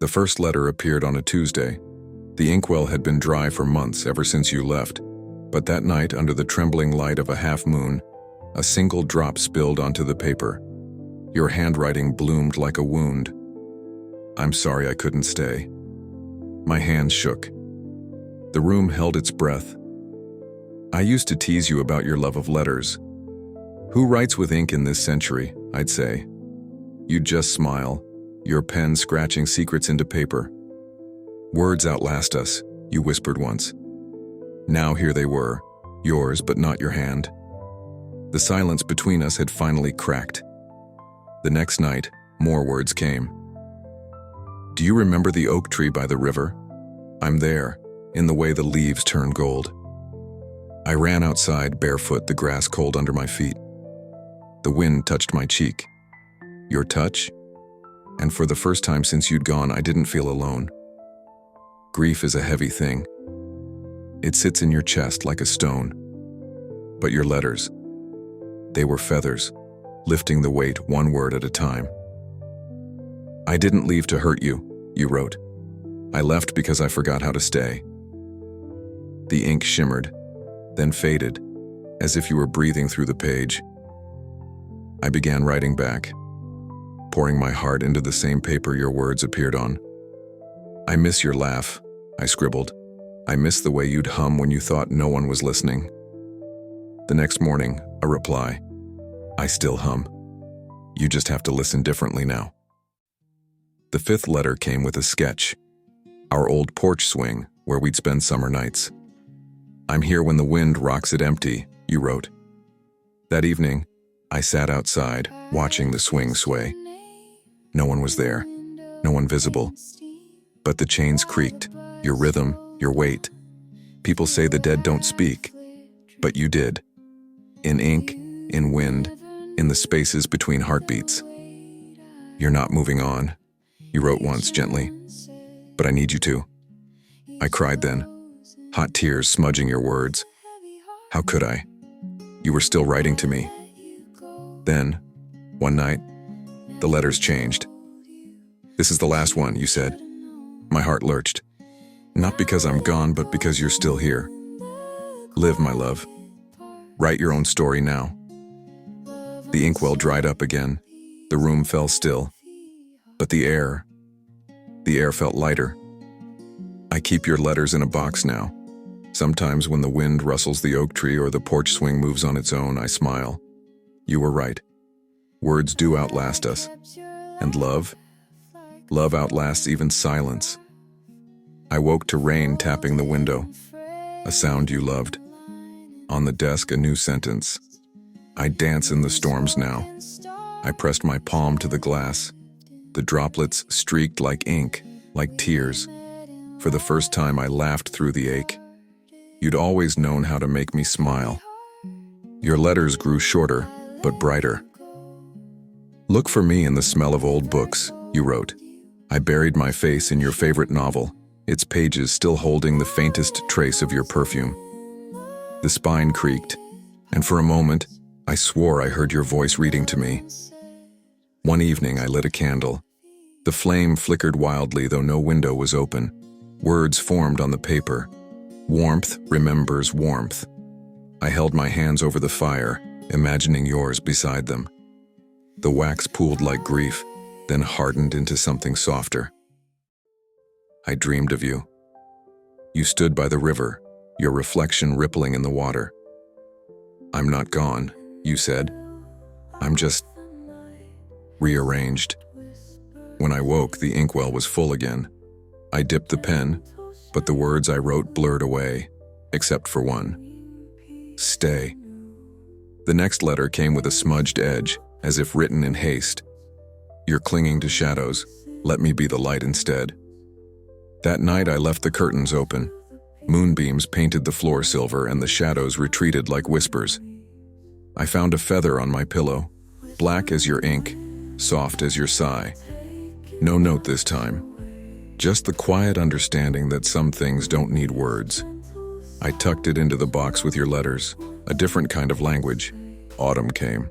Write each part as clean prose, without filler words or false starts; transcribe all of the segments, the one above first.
The first letter appeared on a Tuesday. The inkwell had been dry for months ever since you left, but that night, under the trembling light of a half moon, a single drop spilled onto the paper. Your handwriting bloomed like a wound. I'm sorry I couldn't stay. My hands shook. The room held its breath. I used to tease you about your love of letters. Who writes with ink in this century, I'd say. You'd just smile, your pen scratching secrets into paper. Words outlast us, you whispered once. Now here they were, yours but not your hand. The silence between us had finally cracked. The next night, more words came. Do you remember the oak tree by the river? I'm there, in the way the leaves turn gold. I ran outside, barefoot, the grass cold under my feet. The wind touched my cheek. Your touch? And for the first time since you'd gone, I didn't feel alone. Grief is a heavy thing. It sits in your chest like a stone. But your letters, they were feathers, lifting the weight one word at a time. I didn't leave to hurt you, you wrote. I left because I forgot how to stay. The ink shimmered, then faded, as if you were breathing through the page. I began writing back, pouring my heart into the same paper your words appeared on. I miss your laugh, I scribbled. I miss the way you'd hum when you thought no one was listening. The next morning, a reply. I still hum. You just have to listen differently now. The fifth letter came with a sketch. Our old porch swing, where we'd spend summer nights. I'm here when the wind rocks it empty, you wrote. That evening, I sat outside, watching the swing sway. No one was there, no one visible. But the chains creaked, your rhythm, your weight. People say the dead don't speak, but you did. In ink, in wind, in the spaces between heartbeats. You're not moving on, you wrote once gently, but I need you to. I cried then, hot tears smudging your words. How could I? You were still writing to me. Then, one night, the letters changed. This is the last one, you said. My heart lurched. Not because I'm gone, but because you're still here. Live, my love. Write your own story now. The inkwell dried up again. The room fell still. But the air felt lighter. I keep your letters in a box now. Sometimes when the wind rustles the oak tree or the porch swing moves on its own, I smile. You were right. Words do outlast us. And love outlasts even silence. I woke to rain tapping the window, a sound you loved. On the desk, a new sentence. I dance in the storms now. I pressed my palm to the glass. The droplets streaked like ink, like tears. For the first time, I laughed through the ache. You'd always known how to make me smile. Your letters grew shorter, but brighter. Look for me in the smell of old books, you wrote. I buried my face in your favorite novel, its pages still holding the faintest trace of your perfume. The spine creaked, and for a moment, I swore I heard your voice reading to me. One evening, I lit a candle. The flame flickered wildly, though no window was open. Words formed on the paper. Warmth remembers warmth. I held my hands over the fire, imagining yours beside them. The wax pooled like grief, then hardened into something softer. I dreamed of you. You stood by the river, your reflection rippling in the water. I'm not gone, you said. I'm just rearranged. When I woke, the inkwell was full again. I dipped the pen, but the words I wrote blurred away, except for one. Stay. The next letter came with a smudged edge, as if written in haste. You're clinging to shadows. Let me be the light instead. That night I left the curtains open. Moonbeams painted the floor silver and the shadows retreated like whispers. I found a feather on my pillow, black as your ink, soft as your sigh. No note this time. Just the quiet understanding that some things don't need words. I tucked it into the box with your letters, a different kind of language. Autumn came.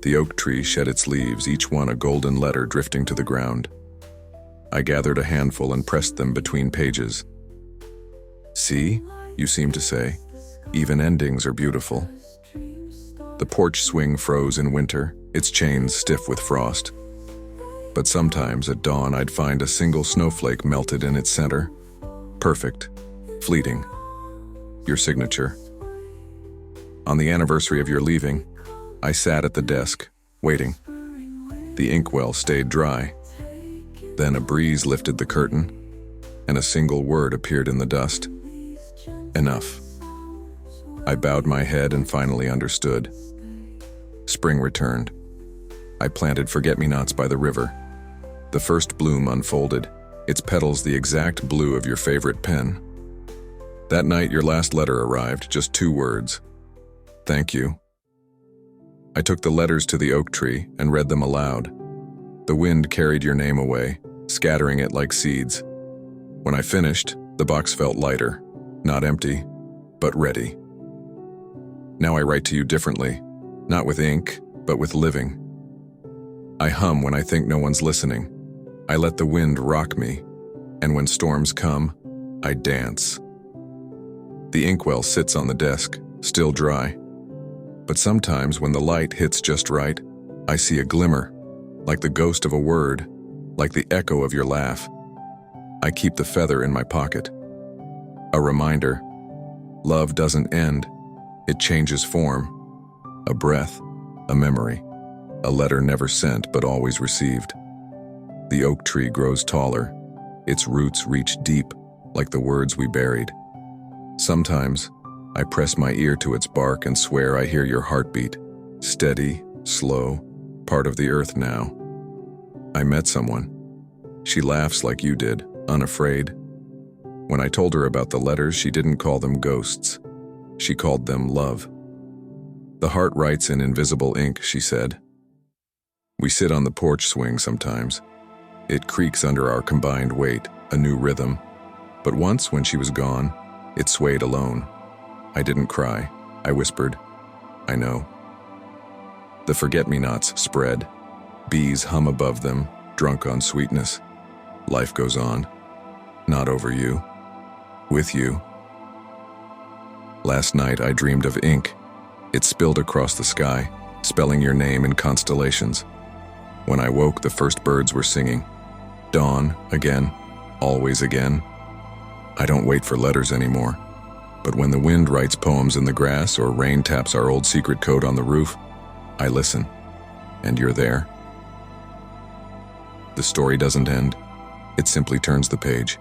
The oak tree shed its leaves, each one a golden letter drifting to the ground. I gathered a handful and pressed them between pages. "See," you seem to say, "even endings are beautiful." The porch swing froze in winter, its chains stiff with frost. But sometimes at dawn I'd find a single snowflake melted in its center. Perfect, fleeting. Your signature. On the anniversary of your leaving, I sat at the desk, waiting. The inkwell stayed dry. Then a breeze lifted the curtain, and a single word appeared in the dust. Enough. I bowed my head and finally understood. Spring returned. I planted forget-me-nots by the river. The first bloom unfolded, its petals the exact blue of your favorite pen. That night your last letter arrived, just 2 words. Thank you. I took the letters to the oak tree and read them aloud. The wind carried your name away, scattering it like seeds. When I finished, the box felt lighter, not empty, but ready. Now I write to you differently, not with ink, but with living. I hum when I think no one's listening. I let the wind rock me, and when storms come, I dance. The inkwell sits on the desk, still dry. But sometimes when the light hits just right, I see a glimmer, like the ghost of a word, like the echo of your laugh. I keep the feather in my pocket. A reminder, love doesn't end, it changes form. A breath, a memory, a letter never sent but always received. The oak tree grows taller, its roots reach deep, like the words we buried. Sometimes, I press my ear to its bark and swear I hear your heartbeat, steady, slow, part of the earth now. I met someone. She laughs like you did, unafraid. When I told her about the letters, she didn't call them ghosts. She called them love. The heart writes in invisible ink, she said. We sit on the porch swing sometimes. It creaks under our combined weight, a new rhythm. But once, when she was gone, it swayed alone. I didn't cry. I whispered, I know. The forget-me-nots spread. Bees hum above them, drunk on sweetness. Life goes on. Not over you. With you. Last night I dreamed of ink. It spilled across the sky, spelling your name in constellations. When I woke, the first birds were singing. Dawn, again, always again. I don't wait for letters anymore. But when the wind writes poems in the grass or rain taps our old secret code on the roof, I listen, and you're there. The story doesn't end. It simply turns the page.